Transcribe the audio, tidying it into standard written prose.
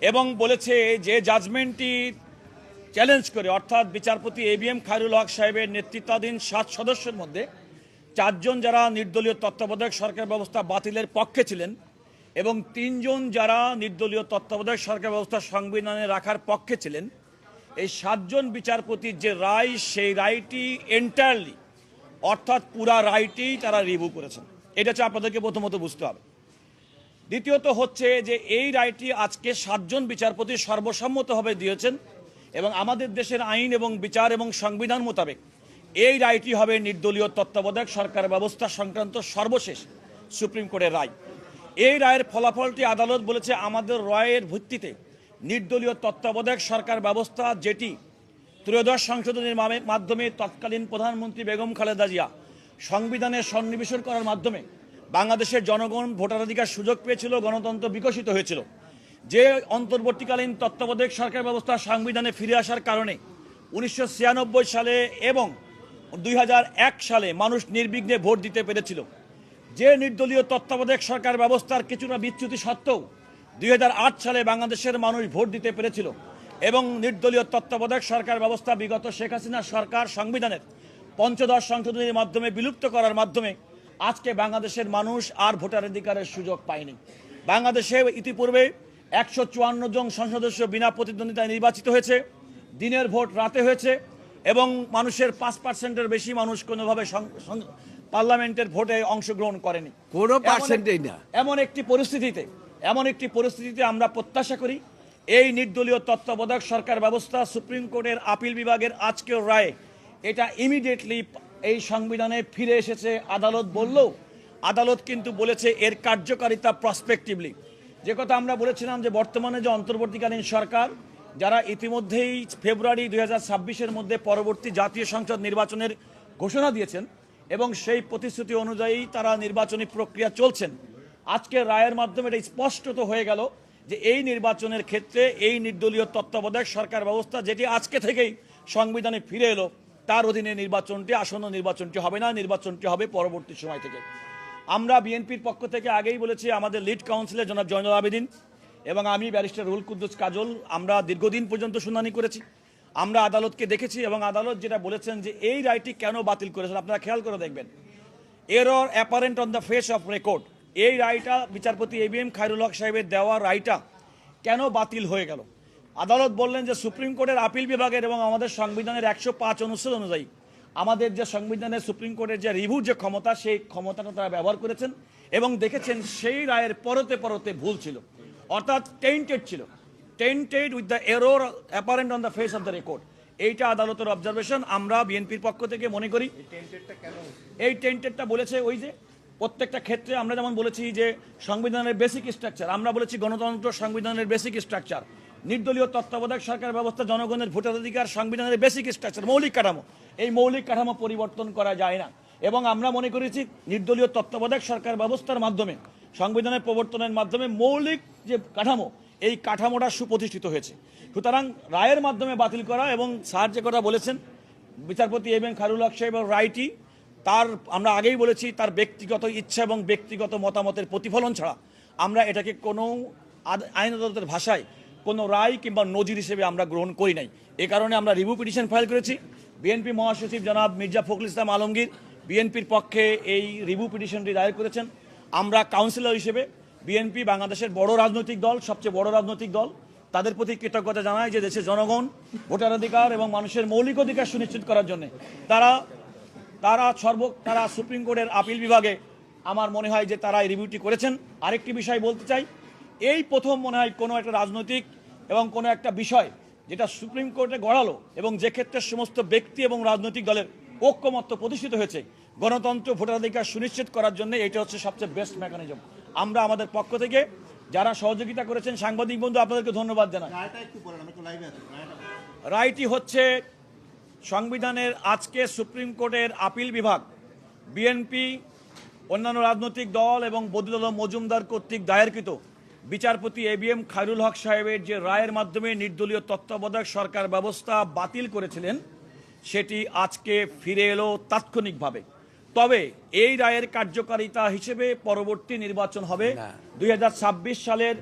এবং বলেছে যে জাজমেন্টটি চ্যালেঞ্জ করে, অর্থাৎ বিচারপতি ABM খায়রুল হক সাহেবের নেতৃত্বাধীন 7 সদস্যের মধ্যে 4 জন যারা নির্দলীয় তত্ত্বাবধায়ক সরকার ব্যবস্থা বাতিলের পক্ষে ছিলেন এবং 3 জন যারা নির্দলীয় তত্ত্বাবধায়ক সরকার ব্যবস্থা সংবিধানে রাখার পক্ষে ছিলেন, এই 7 জন বিচারপতির যে রায়, সেই রায়টি এন্টায়ারলি অর্থাৎ পুরা রায়টি তারা রিভিউ করেছেন। এটা হচ্ছে আপনাদেরকে প্রথমত বুঝতে হবে। দ্বিতীয়ত হচ্ছে যে এই রায়টি আজকে 7 জন বিচারপতি সর্বসম্মতভাবে দিয়েছেন এবং আমাদের দেশের আইন এবং বিচার এবং সংবিধান মোতাবেক এই রায়টি হবে নির্দলীয় তত্ত্বাবধায়ক সরকার ব্যবস্থা সংক্রান্ত সর্বশেষ সুপ্রিম কোর্টের রায়। এই রায়ের ফলাফলটি আদালত বলেছে আমাদের রায়ের ভিত্তিতে নির্দলীয় তত্ত্বাবধায়ক সরকার ব্যবস্থা, যেটি ত্রয়োদশ সংশোধনীর মাধ্যমে তৎকালীন প্রধানমন্ত্রী বেগম খালেদা জিয়া সংবিধানে সন্নিবেশন করার মাধ্যমে বাংলাদেশের জনগণ ভোটাধিকার সুযোগ পেয়েছিল, গণতন্ত্র বিকশিত হয়েছিল। যে অন্তর্বর্তীকালীন তত্ত্বাবধায়ক সরকার ব্যবস্থা সংবিধানে ফিরে আসার কারণে 1996 সালে এবং 2001 সালে মানুষ নির্বিঘ্নে ভোট দিতে পেরেছিল। যে নির্দলীয় তত্ত্বাবধায়ক সরকার ব্যবস্থার কিছুটা বিচ্যুতি সত্ত্বেও 2008 সালে বাংলাদেশের মানুষ ভোট দিতে পেরেছিল এবং নির্দলীয় তত্ত্বাবধায়ক সরকার ব্যবস্থা বিগত শেখ হাসিনা সরকার সংবিধানের ৫০ সংশোধনীর মাধ্যমে বিলুপ্ত করার মাধ্যমে আজকে বাংলাদেশের মানুষ আর ভোটাধিকারের সুযোগ পায়নি। বাংলাদেশে ইতিপূর্বে 154 জন সংসদ সদস্য বিনা প্রতিদ্বন্দ্বিতায় নির্বাচিত হয়েছে, দিনের ভোট রাতে হয়েছে এবং মানুষের 5%-এর বেশি মানুষ কোনোভাবে পার্লামেন্টের ভোটে অংশগ্রহণ করেনি। কোনো পার্সেন্টেই না। এমন একটি পরিস্থিতিতে আমরা প্রত্যাশা করি এই নির্দলীয় তত্ত্বাবধায়ক সরকার ব্যবস্থা সুপ্রিম কোর্টের আপিল বিভাগের আজকের রায়ে এটা ইমিডিয়েটলি এই সংবিধানে ফিরে এসেছে। আদালত বললেও আদালত কিন্তু বলেছে এর কার্যকারিতা প্রসপেক্টিভলি। যে কথা আমরা বলেছিলাম যে বর্তমানে যে অন্তর্বর্তীকালীন সরকার, যারা ইতিমধ্যেই ফেব্রুয়ারি 2026-এর মধ্যে পরবর্তী জাতীয় সংসদ নির্বাচনের ঘোষণা দিয়েছেন এবং সেই প্রতিশ্রুতি অনুযায়ী তারা নির্বাচনী প্রক্রিয়া চলছেন, আজকের রায়ের মাধ্যমে এটা স্পষ্টত হয়ে গেল যে এই নির্বাচনের ক্ষেত্রে এই নির্দলীয় তত্ত্বাবধায়ক সরকার ব্যবস্থা, যেটি আজকে থেকেই সংবিধানে ফিরে এলো, তার অধীনে নির্বাচনটি, আসন্ন নির্বাচনটি হবে না, নির্বাচনটি হবে পরবর্তী সময় থেকে। আমরা বিএনপির পক্ষ থেকে আগেই বলেছি, আমাদের লিড কাউন্সিলর জনাব জয়নুল আবেদিন এবং আমি ব্যারিস্টার রুহুল কুদ্দুস কাজল, আমরা দীর্ঘদিন পর্যন্ত শুনানি করেছি, আমরা আদালতকে দেখেছি এবং আদালত যেটা বলেছেন যে এই রায়টি কেন বাতিল করেছেন আপনারা খেয়াল করে দেখবেন। Error apparent on the face of record, এই রায়টা বিচারপতি ABM খায়রুল হক সাহেবের দেওয়া রায়টা কেন বাতিল হয়ে গেল। আদালত বললেন যে সুপ্রিম কোর্টের আপিল বিভাগের এবং আমাদের সংবিধানের 105 অনুচ্ছেদ অনুযায়ী আমাদের যে সংবিধানের সুপ্রিম কোর্টের যে রিভিউ যে ক্ষমতা, সেই ক্ষমতাটা তারা ব্যবহার করেছেন এবং দেখেছেন সেই রায়ের পরতে পরতে ভুল ছিল, অর্থাৎ টেন্টেড ছিল, tainted with the error apparent on the face of the record. এইটা আদালতের অবজারভেশন। আমরা বিএনপির পক্ষ থেকে মনে করি এই টেন্টেডটা বলেছে ওই যে প্রত্যেকটা ক্ষেত্রে আমরা যেমন বলেছি যে সংবিধানের বেসিক স্ট্রাকচার, আমরা বলেছি গণতন্ত্র সংবিধানের বেসিক স্ট্রাকচার, নির্দলীয় তত্ত্বাবধায়ক সরকার ব্যবস্থা জনগণের ভোটাধিকার সংবিধানের বেসিক স্ট্রাকচার, মৌলিক কাঠামো। এই মৌলিক কাঠামো পরিবর্তন করা যায় না এবং আমরা মনে করেছি নির্দলীয় তত্ত্বাবধায়ক সরকার ব্যবস্থার মাধ্যমে, সংবিধানের প্রবর্তনের মাধ্যমে মৌলিক যে কাঠামো, এই কাঠামোটা সুপ্রতিষ্ঠিত হয়েছে। সুতরাং রায়ের মাধ্যমে বাতিল করা এবং স্যার যে কথা বলেছেন বিচারপতি ABM খায়রুল হক সাহেবের রায়টি, তার আমরা আগেই বলেছি তার ব্যক্তিগত ইচ্ছা এবং ব্যক্তিগত মতামতের প্রতিফলন ছাড়া আমরা এটাকে কোনো আইন আদালতের ভাষায় কোনো রায় কিংবা নজির হিসেবে আমরা গ্রহণ করি নাই। এ কারণে আমরা রিভিউ পিটিশন ফাইল করেছি। বিএনপি মহাসচিব জনাব মির্জা ফখরুল ইসলাম আলমগীর বিএনপির পক্ষে এই রিভিউ পিটিশনটি দায়ের করেছেন। আমরা কাউন্সিলর হিসেবে বিএনপি বাংলাদেশের বড় রাজনৈতিক দল, সবচেয়ে বড় রাজনৈতিক দল, তাদের প্রতি কৃতজ্ঞতা জানায় যে দেশের জনগণ ভোটাধিকার এবং মানুষের মৌলিক অধিকার সুনিশ্চিত করার জন্য তারা সুপ্রিম কোর্টের আপিল বিভাগে আমার মনে হয় যে তারা এই রিভিউটি করেছেন। আরেকটি বিষয় বলতে চাই, এই প্রথম মনে হয় কোনো একটা রাজনৈতিক এবং কোনো একটা বিষয় যেটা সুপ্রিম কোর্টে গড়ালো এবং যে ক্ষেত্রে সমস্ত ব্যক্তি এবং রাজনৈতিক দলের ঐক্যমত্য প্রতিষ্ঠিত হয়েছে গণতন্ত্র ভোটাধিকার সুনিশ্চিত করার জন্য, এটা হচ্ছে সবচেয়ে বেস্ট মেকানিজম। আমরা আমাদের পক্ষ থেকে যারা সহযোগিতা করেছেন, সাংবাদিক বন্ধু আপনাদেরকে ধন্যবাদ জানাই। রায়টি হচ্ছে সংবিধানের আজকে সুপ্রিম কোর্টের আপিল বিভাগ, বিএনপি, অন্যান্য রাজনৈতিক দল এবং বদিউল মজুমদার কর্তৃক দায়েরকৃত বিচারপতি ABM খায়রুল হক সাহেবের যে রায়ের মাধ্যমে নির্দলীয় তত্ত্বাবধায়ক সরকার ব্যবস্থা বাতিল করেছিলেন, সেটি আজকে ফিরে এলো তাৎক্ষণিকভাবে। তবে এই রায়ের কার্যকারিতা হিসেবে পরবর্তী নির্বাচন হবে 2026 সালের